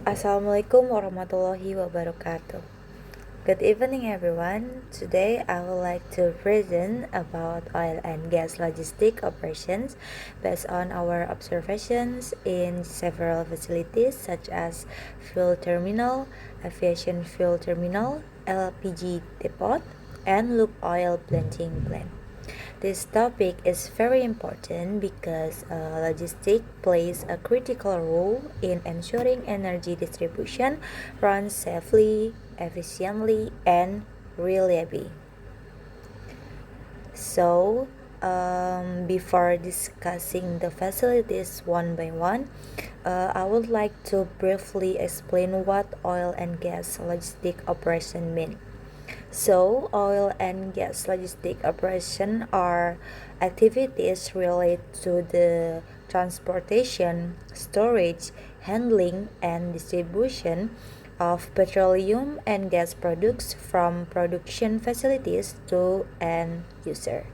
Assalamualaikum warahmatullahi wabarakatuh. Good evening, everyone. Today, I would like to present about oil and gas logistic operations based on our observations in several facilities such as fuel terminal, aviation fuel terminal, LPG depot, and lube oil blending plant. This topic is very important because logistics plays a critical role in ensuring energy distribution runs safely, efficiently, and reliably. So, before discussing the facilities one by one, I would like to briefly explain what oil and gas logistic operation mean. So, oil and gas logistic operation are activities related to the transportation, storage, handling, and distribution of petroleum and gas products from production facilities to end user.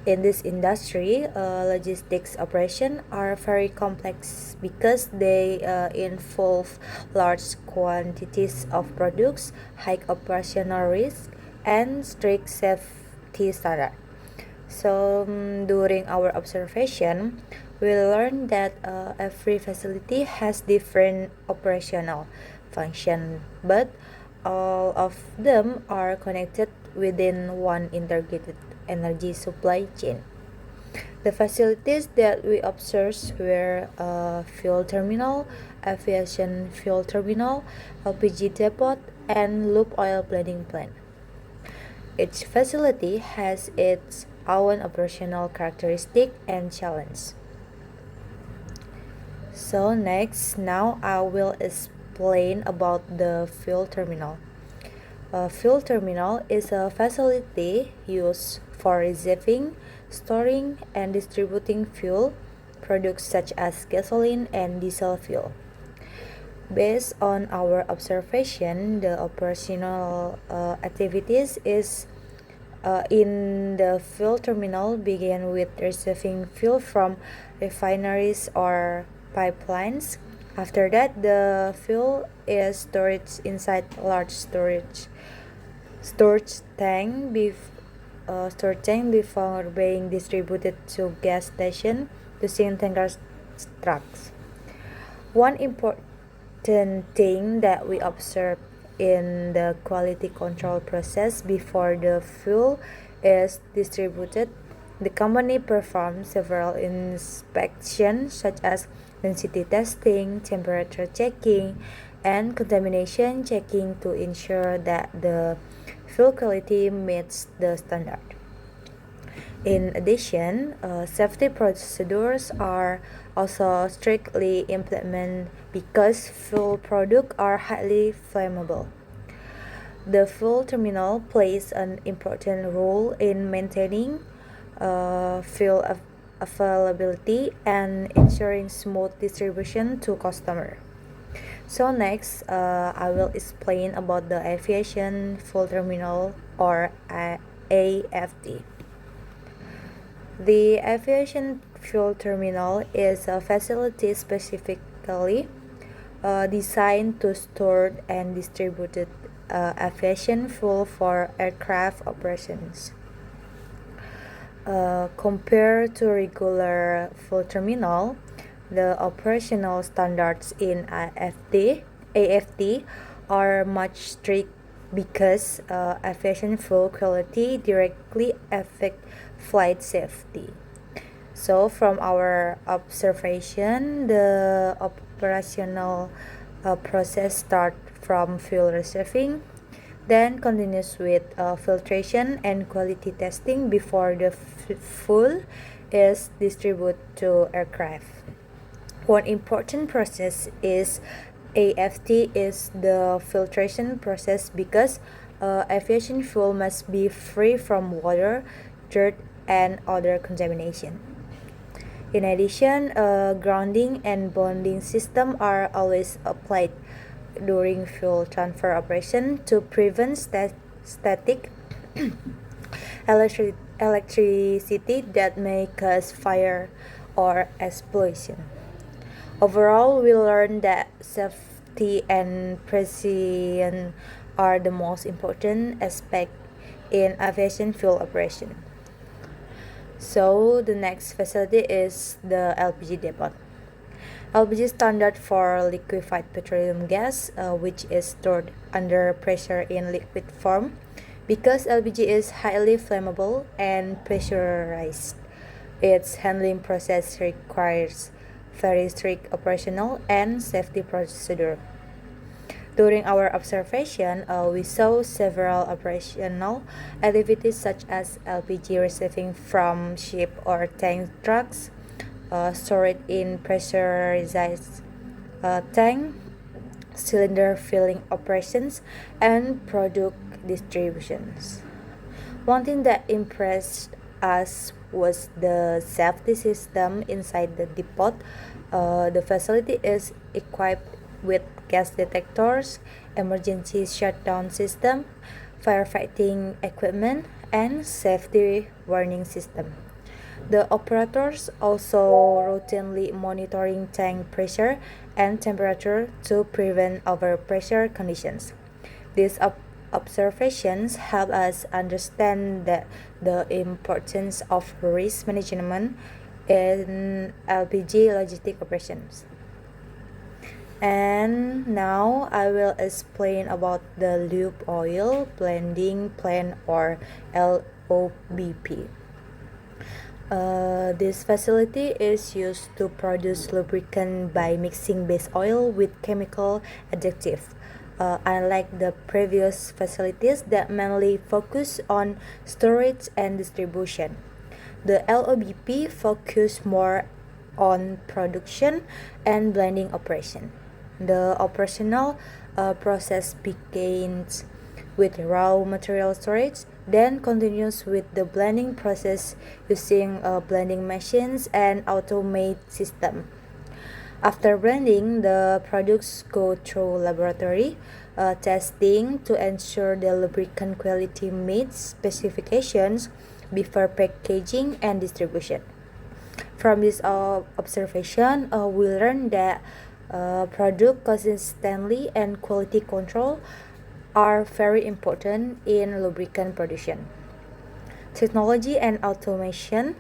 In this industry, logistics operations are very complex because they involve large quantities of products, high operational risk, and strict safety standards. So, during our observation, we learned that every facility has different operational function, but all of them are connected within one integrated energy supply chain. The facilities that we observed were a fuel terminal, aviation fuel terminal, LPG depot, and lube oil blending plant. Each facility has its own operational characteristic and challenge. So now I will explain about the fuel terminal. A fuel terminal is a facility used for receiving, storing, and distributing fuel products such as gasoline and diesel fuel. Based on our observation, the operational activities is in the fuel terminal begin with receiving fuel from refineries or pipelines. After that, the fuel is stored inside large storage tank before being distributed to gas station using tanker trucks. One important thing that we observe in the quality control process before the fuel is distributed, the company performs several inspections such as density testing, temperature checking, and contamination checking to ensure that the fuel quality meets the standard. In addition, safety procedures are also strictly implemented because fuel products are highly flammable. The fuel terminal plays an important role in maintaining fuel availability and ensuring smooth distribution to customer. So next, I will explain about the aviation fuel terminal or AFT. The aviation fuel terminal is a facility specifically designed to store and distribute aviation fuel for aircraft operations. Compared to regular fuel terminal, the operational standards in AFT are much strict because aviation fuel quality directly affect flight safety. So from our observation, the operational process start from fuel receiving, then continues with filtration and quality testing before the fuel is distributed to aircraft. One important process is AFT is the filtration process because aviation fuel must be free from water, dirt, and other contamination. In addition, grounding and bonding system are always applied during fuel transfer operation to prevent static electricity that may cause fire or explosion. Overall, we learned that safety and precision are the most important aspect in aviation fuel operation. So the next facility is the LPG depot. LPG standard for liquefied petroleum gas, which is stored under pressure in liquid form. Because LPG is highly flammable and pressurized, its handling process requires very strict operational and safety procedure. During our observation, we saw several operational activities such as LPG receiving from ship or tank trucks, stored in pressurized tank, cylinder filling operations, and product distributions. One thing that impressed us was the safety system inside the depot. The facility is equipped with gas detectors, emergency shutdown system, firefighting equipment, and safety warning system. The operators also routinely monitoring tank pressure and temperature to prevent overpressure conditions. These observations help us understand the importance of risk management in LPG logistic operations. And now I will explain about the lube oil blending plant or LOBP. This facility is used to produce lubricant by mixing base oil with chemical additive. Unlike the previous facilities that mainly focus on storage and distribution, the LOBP focus more on production and blending operation. The operational process begins with raw material storage, then continues with the blending process using blending machines and automate system. After blending, the products go through laboratory testing to ensure the lubricant quality meets specifications before packaging and distribution. From this observation, we learned that product consistency and quality control are very important in lubricant production. Technology and automation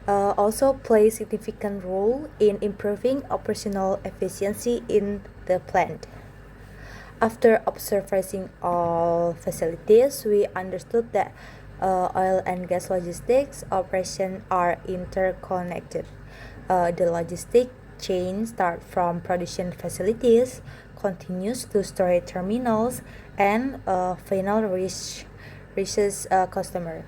also play significant role in improving operational efficiency in the plant. After observing all facilities, we understood that oil and gas logistics operations are interconnected. The logistic chain starts from production facilities, continues to storage terminals, and final reaches a customer.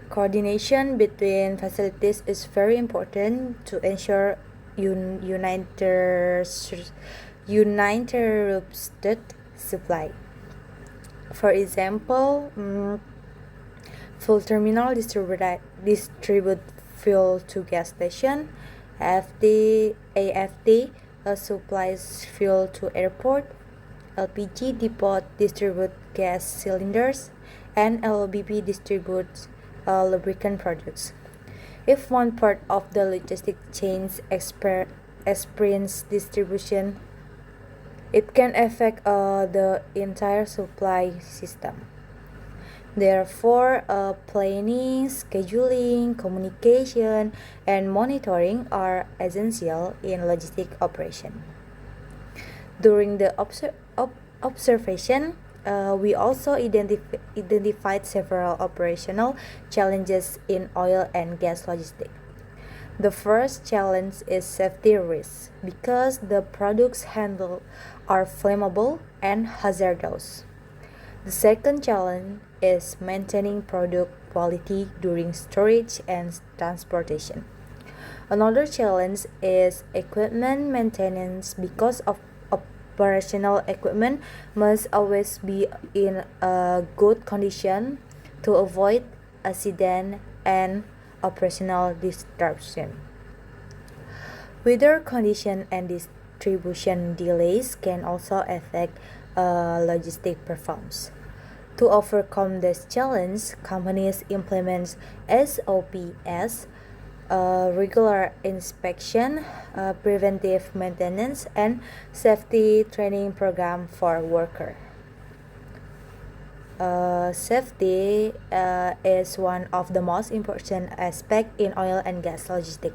Coordination between facilities is very important to ensure uninterrupted supply. For example, fuel terminal distribute fuel to gas station. AFT supplies fuel to airport. LPG depot distribute gas cylinders, and LOBP distributes lubricant products. If one part of the logistic chains experience distribution, it can affect the entire supply system. Therefore, planning, scheduling, communication, and monitoring are essential in logistic operation. During the observation, we also identified several operational challenges in oil and gas logistics. The first challenge is safety risks because the products handled are flammable and hazardous. The second challenge is maintaining product quality during storage and transportation. Another challenge is equipment maintenance because of operational equipment must always be in a good condition to avoid accident and operational disruption. Weather condition and distribution delays can also affect logistic performance. To overcome this challenge, companies implement SOPs, regular inspection, preventive maintenance, and safety training program for worker. Safety is one of the most important aspects in oil and gas logistics.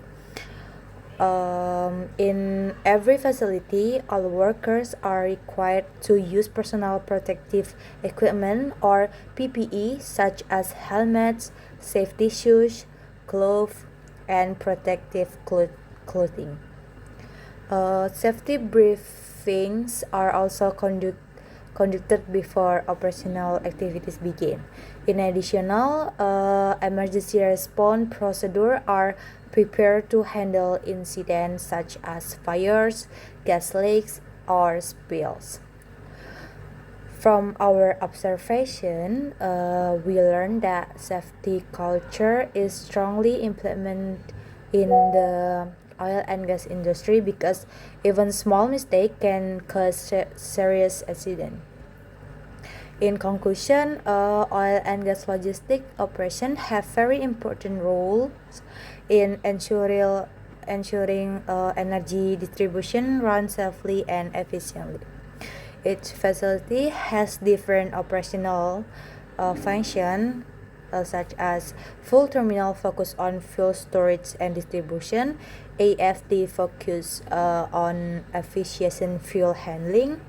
In every facility, all workers are required to use personal protective equipment or PPE such as helmets, safety shoes, gloves, and protective clothing. Safety briefings are also conducted before operational activities begin. In addition, emergency response procedures are prepared to handle incidents such as fires, gas leaks, or spills. From our observation, we learned that safety culture is strongly implemented in the oil and gas industry because even small mistake can cause serious accident. In conclusion, oil and gas logistic operations have very important roles in ensuring energy distribution runs safely and efficiently. Each facility has different operational function such as full terminal focus on fuel storage and distribution, AFD focus on efficient fuel handling,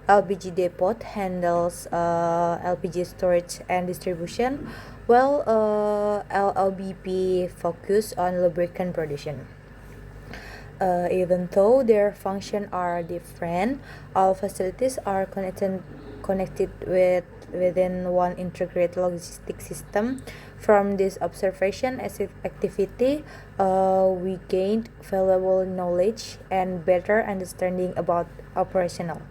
LPG depot handles LPG storage and distribution, while LLBP focus on lubricant production. Even though their functions are different, all facilities are connected within one integrated logistic system. From this observation activity, we gained valuable knowledge and better understanding about operational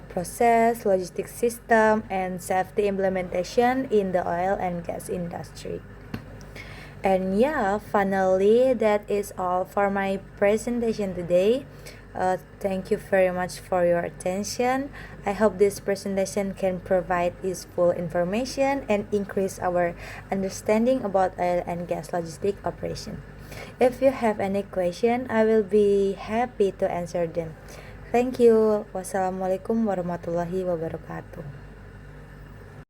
process, logistic system, and safety implementation in the oil and gas industry. And yeah, finally, that is all for my presentation today. Thank you very much for your attention. I hope this presentation can provide useful information and increase our understanding about oil and gas logistic operation. If you have any question, I will be happy to answer them. Thank you. Wassalamualaikum warahmatullahi wabarakatuh.